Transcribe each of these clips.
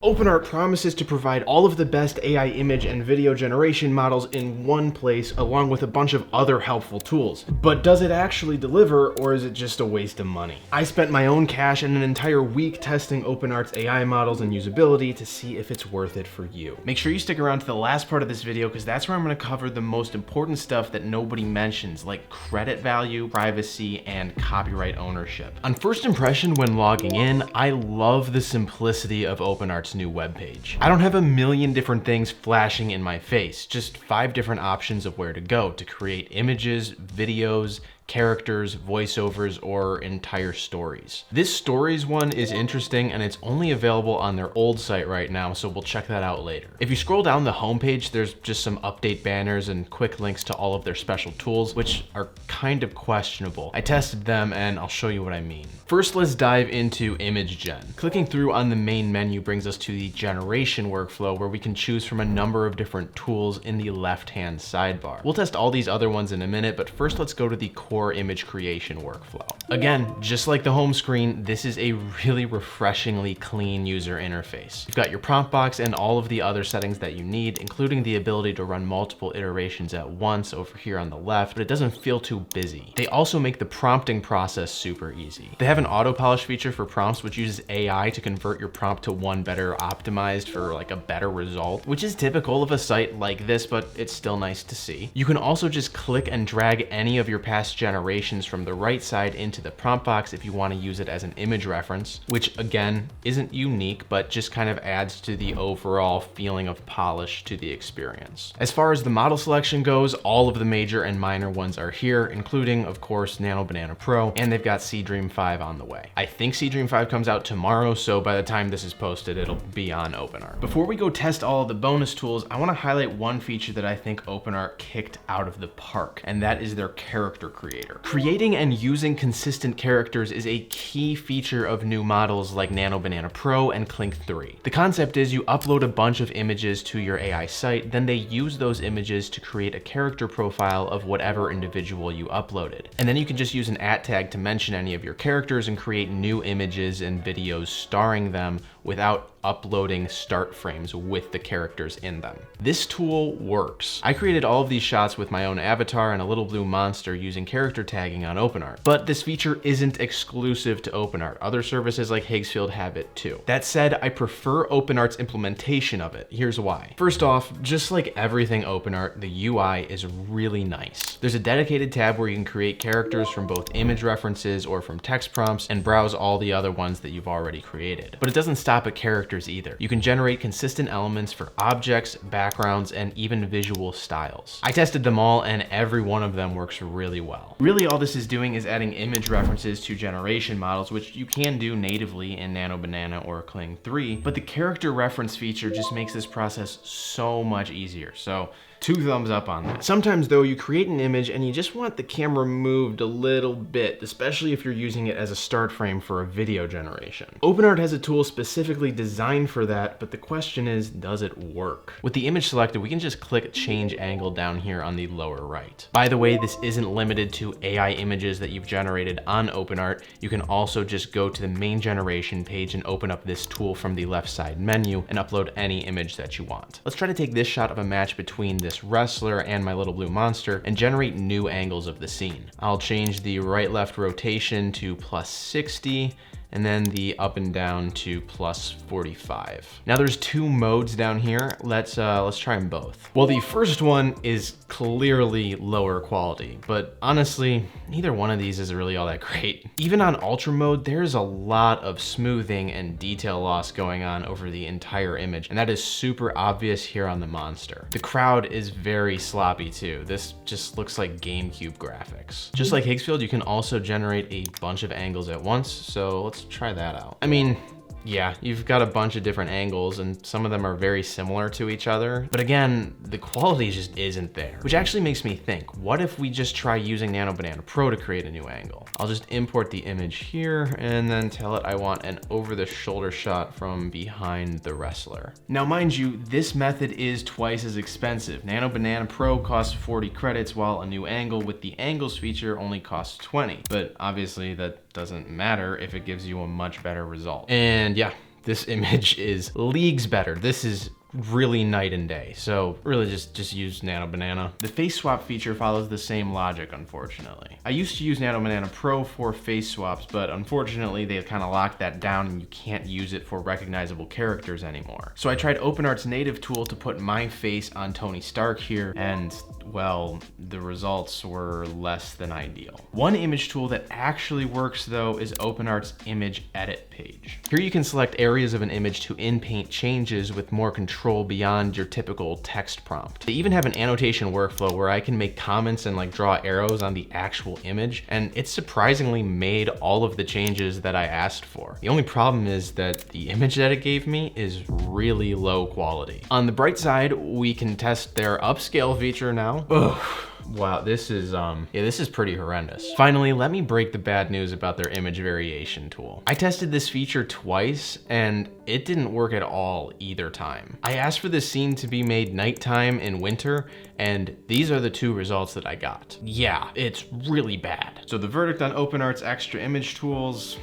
OpenArt promises to provide all of the best AI image and video generation models in one place, along with a bunch of other helpful tools. But does it actually deliver, or is it just a waste of money? I spent my own cash and an entire week testing OpenArt's AI models and usability to see if it's worth it for you. Make sure you stick around to the last part of this video, because that's where I'm going to cover the most important stuff that nobody mentions, like credit value, privacy, and copyright ownership. On first impression when logging in, I love the simplicity of OpenArt's new webpage. I don't have a million different things flashing in my face, just 5 different options of where to go to create images, videos, characters, voiceovers, or entire stories. This stories one is interesting, and it's only available on their old site right now, so we'll check that out later. If you scroll down the homepage, there's just some update banners and quick links to all of their special tools, which are kind of questionable. I tested them and I'll show you what I mean. First, let's dive into image gen. Clicking through on the main menu brings us to the generation workflow, where we can choose from a number of different tools in the left-hand sidebar. We'll test all these other ones in a minute, but first let's go to the core image creation workflow. Again, just like the home screen, this is a really refreshingly clean user interface. You've got your prompt box and all of the other settings that you need, including the ability to run multiple iterations at once over here on the left, but it doesn't feel too busy. They also make the prompting process super easy. They have an auto polish feature for prompts, which uses AI to convert your prompt to one better optimized for like a better result, which is typical of a site like this, but it's still nice to see. You can also just click and drag any of your past generations from the right side into the prompt box if you want to use it as an image reference, which again isn't unique, but just kind of adds to the overall feeling of polish to the experience. As far as the model selection goes, all of the major and minor ones are here, including of course Nano Banana Pro, and they've got Seedream 5 on the way. I think Seedream 5 comes out tomorrow, so by the time this is posted, it'll be on OpenArt. Before we go test all of the bonus tools, I want to highlight one feature that I think OpenArt kicked out of the park, and that is their character creator. Creating and using consistent characters is a key feature of new models like Nano Banana Pro and Clink 3. The concept is you upload a bunch of images to your AI site, then they use those images to create a character profile of whatever individual you uploaded. And then you can just use an @ tag to mention any of your characters and create new images and videos starring them without uploading start frames with the characters in them. This tool works. I created all of these shots with my own avatar and a little blue monster using character tagging on OpenArt, but this feature isn't exclusive to OpenArt. Other services like Higgsfield have it too. That said, I prefer OpenArt's implementation of it. Here's why. First off, just like everything OpenArt, the UI is really nice. There's a dedicated tab where you can create characters from both image references or from text prompts and browse all the other ones that you've already created. But it doesn't stop at characters either. You can generate consistent elements for objects, backgrounds, and even visual styles. I tested them all and every one of them works really well. Really all this is doing is adding image references to generation models, which you can do natively in Nano Banana or Clink 3, but the character reference feature just makes this process so much easier. So 2 thumbs up on that. Sometimes though, you create an image and you just want the camera moved a little bit, especially if you're using it as a start frame for a video generation. OpenArt has a tool specifically designed for that, but the question is, does it work? With the image selected, we can just click change angle down here on the lower right. By the way, this isn't limited to AI images that you've generated on OpenArt. You can also just go to the main generation page and open up this tool from the left side menu and upload any image that you want. Let's try to take this shot of a match between this wrestler and my little blue monster and generate new angles of the scene. I'll change the right-left rotation to +60 and then the up and down to +45. Now there's 2 modes down here. Let's try them both. Well, the first one is clearly lower quality, but honestly, neither one of these is really all that great. Even on ultra mode, there's a lot of smoothing and detail loss going on over the entire image, and that is super obvious here on the monster. The crowd is very sloppy too. This just looks like GameCube graphics. Just like Higgsfield, you can also generate a bunch of angles at once, so let's try that out. I mean, yeah, you've got a bunch of different angles and some of them are very similar to each other. But again, the quality just isn't there, which actually makes me think, what if we just try using Nano Banana Pro to create a new angle? I'll just import the image here and then tell it I want an over the shoulder shot from behind the wrestler. Now, mind you, this method is twice as expensive. Nano Banana Pro costs 40 credits while a new angle with the angles feature only costs 20. But obviously that doesn't matter if it gives you a much better result. And yeah, this image is leagues better. This is really night and day. So really just use Nano Banana. The face swap feature follows the same logic, unfortunately. I used to use Nano Banana Pro for face swaps, but unfortunately they kind of locked that down and you can't use it for recognizable characters anymore. So I tried OpenArt's native tool to put my face on Tony Stark here, and well, the results were less than ideal. One image tool that actually works though is OpenArt's image edit page. Here you can select areas of an image to in-paint changes with more control beyond your typical text prompt. They even have an annotation workflow where I can make comments and like draw arrows on the actual image, and it surprisingly made all of the changes that I asked for. The only problem is that the image that it gave me is really low quality. On the bright side, we can test their upscale feature now. Ugh. Wow, this is pretty horrendous. Finally, let me break the bad news about their image variation tool. I tested this feature twice and it didn't work at all either time. I asked for this scene to be made nighttime in winter, and these are the two results that I got. Yeah, it's really bad. So the verdict on OpenArt's extra image tools: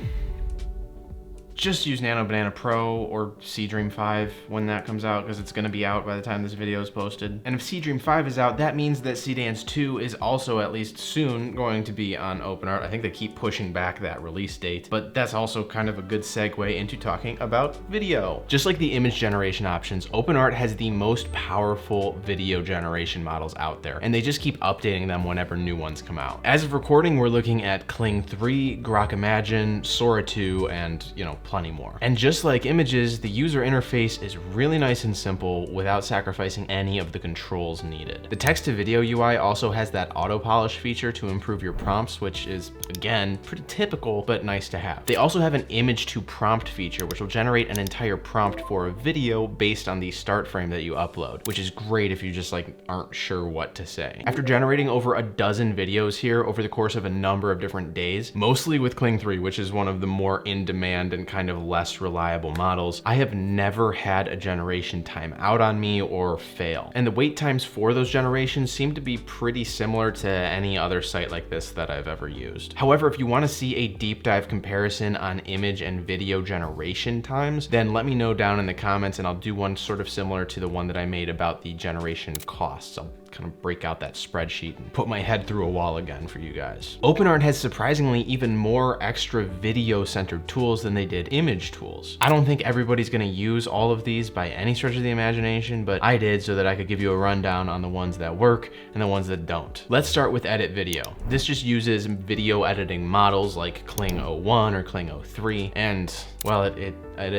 just use Nano Banana Pro or Seedream 5 when that comes out, because it's gonna be out by the time this video is posted. And if Seedream 5 is out, that means that Seedance 2 is also at least soon going to be on OpenArt. I think they keep pushing back that release date, but that's also kind of a good segue into talking about video. Just like the image generation options, OpenArt has the most powerful video generation models out there, and they just keep updating them whenever new ones come out. As of recording, we're looking at Kling 3, Grok Imagine, Sora 2, and plenty more. And just like images, the user interface is really nice and simple without sacrificing any of the controls needed. The text to video UI also has that auto polish feature to improve your prompts, which is again pretty typical but nice to have. They also have an image to prompt feature, which will generate an entire prompt for a video based on the start frame that you upload, which is great if you just like aren't sure what to say. After generating over a dozen videos here over the course of a number of different days, mostly with Kling 3, which is one of the more in demand and kind of less reliable models, I have never had a generation time out on me or fail. And the wait times for those generations seem to be pretty similar to any other site like this that I've ever used. However, if you want to see a deep dive comparison on image and video generation times, then let me know down in the comments and I'll do one sort of similar to the one that I made about the generation costs. I'll kind of break out that spreadsheet and put my head through a wall again for you guys. OpenArt has surprisingly even more extra video-centered tools than they did image tools. I don't think everybody's gonna use all of these by any stretch of the imagination, but I did so that I could give you a rundown on the ones that work and the ones that don't. Let's start with Edit Video. This just uses video editing models like Kling 01 or Kling 03, and well, it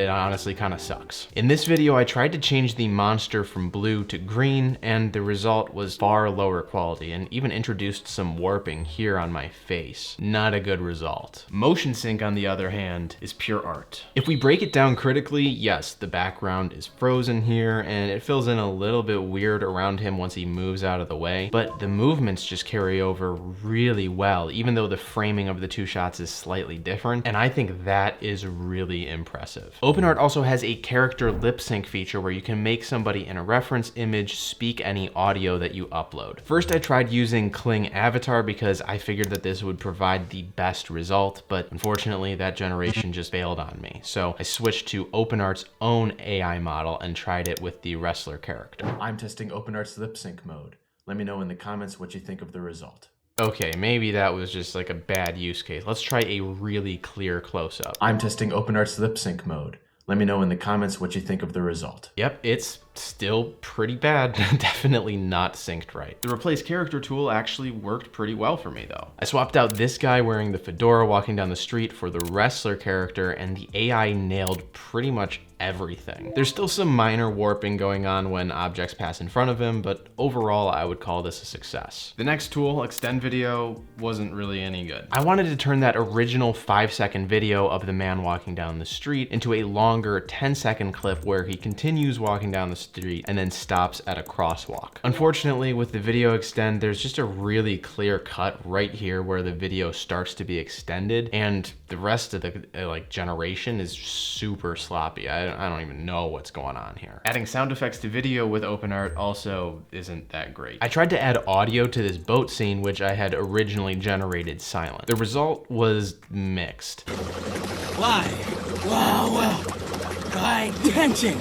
honestly kind of sucks. In this video, I tried to change the monster from blue to green, and the result was far lower quality and even introduced some warping here on my face. Not a good result. Motion sync, on the other hand, is pure art. If we break it down critically, yes, the background is frozen here and it fills in a little bit weird around him once he moves out of the way, but the movements just carry over really well, even though the framing of the two shots is slightly different, and I think that is really impressive. OpenArt also has a character lip sync feature where you can make somebody in a reference image speak any audio that you upload. First, I tried using Kling Avatar because I figured that this would provide the best result, but unfortunately that generation just failed on me. So I switched to OpenArt's own AI model and tried it with the wrestler character. I'm testing OpenArt's lip sync mode. Let me know in the comments what you think of the result. Okay, maybe that was just like a bad use case. Let's try a really clear close-up. I'm testing OpenArt's lip sync mode. Let me know in the comments what you think of the result. Yep, it's still pretty bad. Definitely not synced right. The replace character tool actually worked pretty well for me though. I swapped out this guy wearing the fedora walking down the street for the wrestler character, and the AI nailed pretty much everything. There's still some minor warping going on when objects pass in front of him, but overall I would call this a success. The next tool, Extend Video, wasn't really any good. I wanted to turn that original 5-second video of the man walking down the street into a longer 10-second clip where he continues walking down the street and then stops at a crosswalk. Unfortunately, with the video extend, there's just a really clear cut right here where the video starts to be extended, and the rest of the generation is super sloppy. I don't even know what's going on here. Adding sound effects to video with OpenArt also isn't that great. I tried to add audio to this boat scene, which I had originally generated silent. The result was mixed. Why? Well. High tension.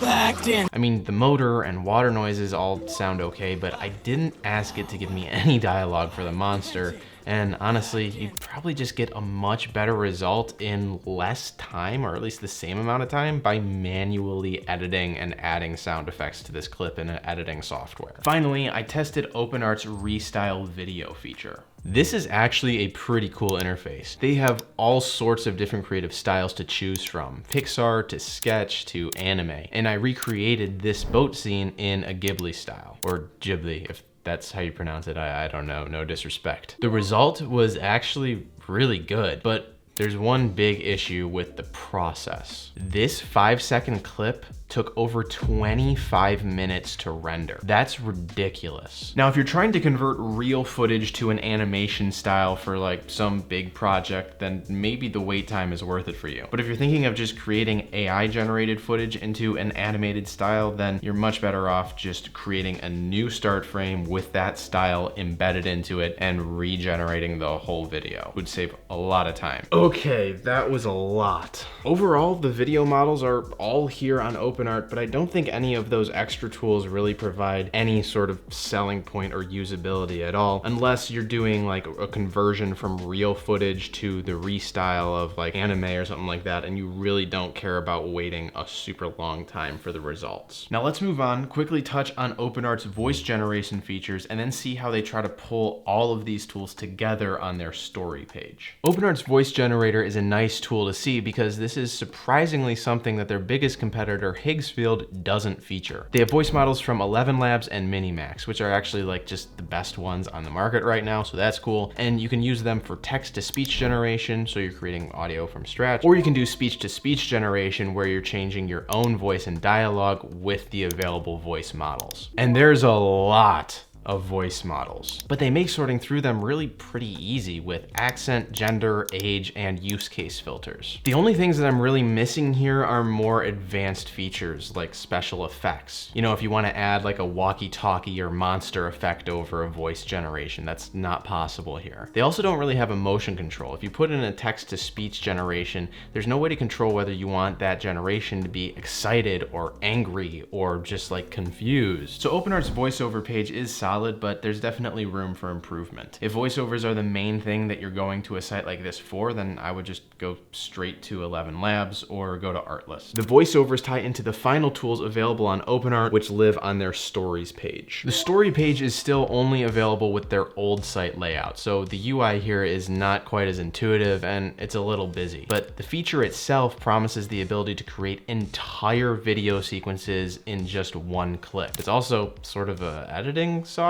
Backed in. I mean, the motor and water noises all sound okay, but I didn't ask it to give me any dialogue for the monster. And honestly, you'd probably just get a much better result in less time, or at least the same amount of time, by manually editing and adding sound effects to this clip in an editing software. Finally, I tested OpenArt's Restyle video feature. This is actually a pretty cool interface. They have all sorts of different creative styles to choose from, Pixar to sketch to anime. And I recreated this boat scene in a Ghibli style, or Ghibli, if that's how you pronounce it. I don't know, no disrespect. The result was actually really good, but there's one big issue with the process. This 5-second clip took over 25 minutes to render. That's ridiculous. Now, if you're trying to convert real footage to an animation style for like some big project, then maybe the wait time is worth it for you. But if you're thinking of just creating AI generated footage into an animated style, then you're much better off just creating a new start frame with that style embedded into it and regenerating the whole video. It would save a lot of time. Okay, that was a lot. Overall, the video models are all here on OpenArt, but I don't think any of those extra tools really provide any sort of selling point or usability at all, unless you're doing like a conversion from real footage to the restyle of like anime or something like that, and you really don't care about waiting a super long time for the results. Now let's move on, quickly touch on OpenArt's voice generation features, and then see how they try to pull all of these tools together on their story page. OpenArt's voice generator is a nice tool to see because this is surprisingly something that their biggest competitor, Higgsfield, doesn't feature. They have voice models from 11 Labs and Minimax, which are actually like just the best ones on the market right now, so that's cool. And you can use them for text-to-speech generation, so you're creating audio from scratch, or you can do speech-to-speech generation where you're changing your own voice and dialogue with the available voice models. And there's a lot of voice models, but they make sorting through them really pretty easy with accent, gender, age, and use case filters. The only things that I'm really missing here are more advanced features like special effects. You know, if you want to add like a walkie-talkie or monster effect over a voice generation, that's not possible here. They also don't really have a motion control. If you put in a text-to-speech generation, there's no way to control whether you want that generation to be excited or angry or just like confused. So OpenArt's voiceover page is solid, but there's definitely room for improvement. If voiceovers are the main thing that you're going to a site like this for, then I would just go straight to 11 Labs or go to Artlist. The voiceovers tie into the final tools available on OpenArt, which live on their stories page. The story page is still only available with their old site layout, so the UI here is not quite as intuitive and it's a little busy. But the feature itself promises the ability to create entire video sequences in just one click. It's also sort of a editing software.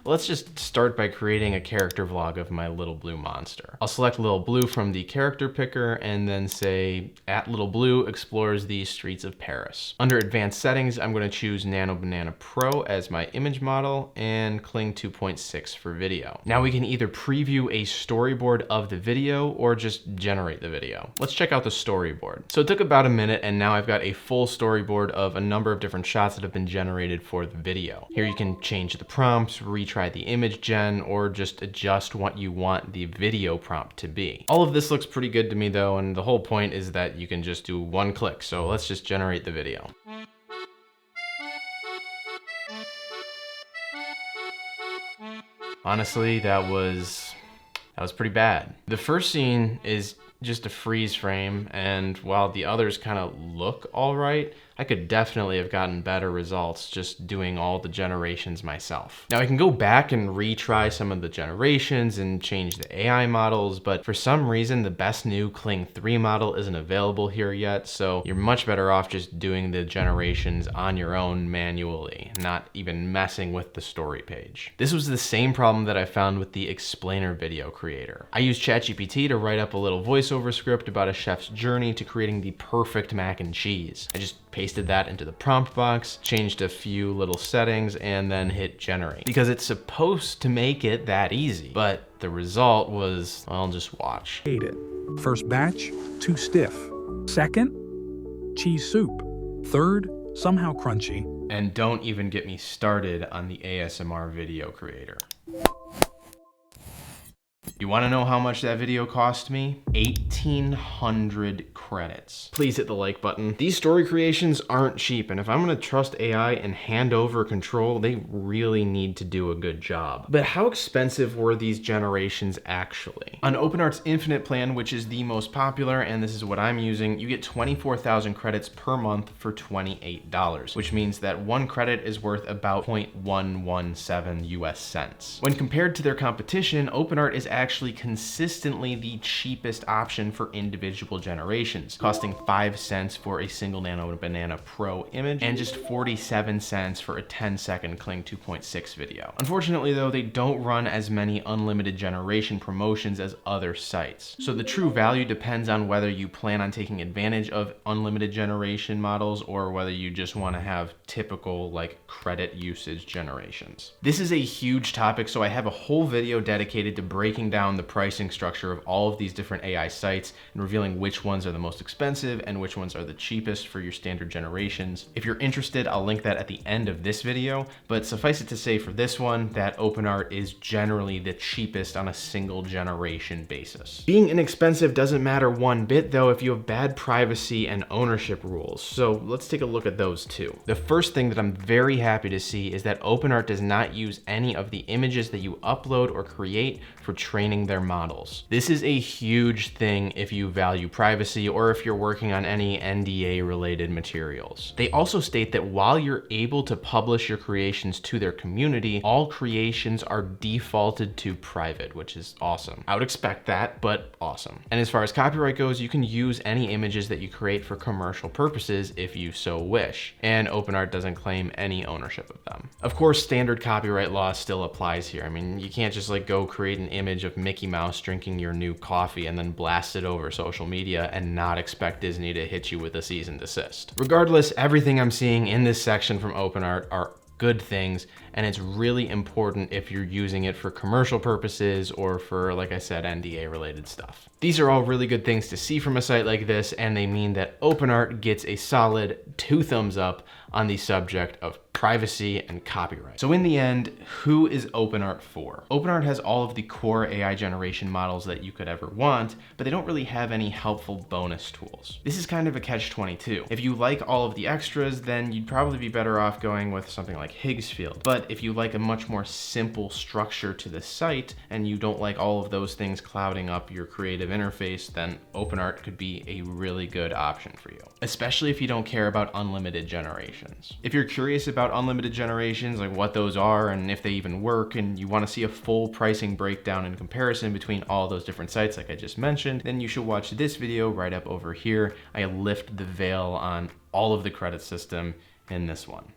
Let's just start by creating a character vlog of my little blue monster. I'll select little blue from the character picker and then say @littleblue explores the streets of Paris. Under advanced settings, I'm going to choose Nano Banana Pro as my image model and Kling 2.6 for video. Now we can either preview a storyboard of the video or just generate the video. Let's check out the storyboard. So it took about a minute and now I've got a full storyboard of a number of different shots that have been generated for the video. Here you can change the prompts, retry the image gen, or just adjust what you want the video prompt to be. All of this looks pretty good to me though, and the whole point is that you can just do one click. So let's just generate the video. Honestly, that was pretty bad. The first scene is just a freeze frame, and while the others kind of look all right, I could definitely have gotten better results just doing all the generations myself. Now I can go back and retry some of the generations and change the AI models, but for some reason the best new Kling 3 model isn't available here yet, so you're much better off just doing the generations on your own manually, not even messing with the story page. This was the same problem that I found with the explainer video creator. I used ChatGPT to write up a little voiceover script about a chef's journey to creating the perfect mac and cheese. I just pasted that into the prompt box, changed a few little settings, and then hit generate. Because it's supposed to make it that easy, but the result was, well, just watch. Ate it. First batch, too stiff. Second, cheese soup. Third, somehow crunchy. And don't even get me started on the ASMR video creator. You want to know how much that video cost me? 1,800 credits. Please hit the like button. These story creations aren't cheap, and if I'm going to trust AI and hand over control, they really need to do a good job. But how expensive were these generations actually? On OpenArt's Infinite plan, which is the most popular, and this is what I'm using, you get 24,000 credits per month for $28, which means that one credit is worth about 0.117 US cents. When compared to their competition, OpenArt is actually consistently the cheapest option for individual generations, costing 5 cents for a single Nano Banana Pro image and just 47 cents for a 10-second Kling 2.6 video. Unfortunately though, they don't run as many unlimited generation promotions as other sites. So the true value depends on whether you plan on taking advantage of unlimited generation models or whether you just want to have typical like credit usage generations. This is a huge topic, so I have a whole video dedicated to breaking down the pricing structure of all of these different AI sites and revealing which ones are the most expensive and which ones are the cheapest for your standard generations. If you're interested, I'll link that at the end of this video, but suffice it to say for this one that OpenArt is generally the cheapest on a single generation basis. Being inexpensive doesn't matter one bit though if you have bad privacy and ownership rules, so let's take a look at those too. The first thing that I'm very happy to see is that OpenArt does not use any of the images that you upload or create for training their models. This is a huge thing if you value privacy or if you're working on any NDA related materials. They also state that while you're able to publish your creations to their community, all creations are defaulted to private, which is awesome. I would expect that, but awesome. And as far as copyright goes, you can use any images that you create for commercial purposes if you so wish, and OpenArt doesn't claim any ownership of them. Of course, standard copyright law still applies here. I mean, you can't just like go create an image of Mickey Mouse drinking your new coffee and then blast it over social media and not expect Disney to hit you with a cease and desist. Regardless, everything I'm seeing in this section from OpenArt are good things, and it's really important if you're using it for commercial purposes or for, like I said, NDA related stuff. These are all really good things to see from a site like this, and they mean that OpenArt gets a solid 2 thumbs up on the subject of privacy and copyright. So in the end, who is OpenArt for? OpenArt has all of the core AI generation models that you could ever want, but they don't really have any helpful bonus tools. This is kind of a catch-22. If you like all of the extras, then you'd probably be better off going with something like Higgsfield. But if you like a much more simple structure to the site and you don't like all of those things clouding up your creative interface, then OpenArt could be a really good option for you, especially if you don't care about unlimited generations. If you're curious about unlimited generations, like what those are and if they even work, and you want to see a full pricing breakdown and comparison between all those different sites like I just mentioned, then you should watch this video right up over here. I lift the veil on all of the credit system in this one.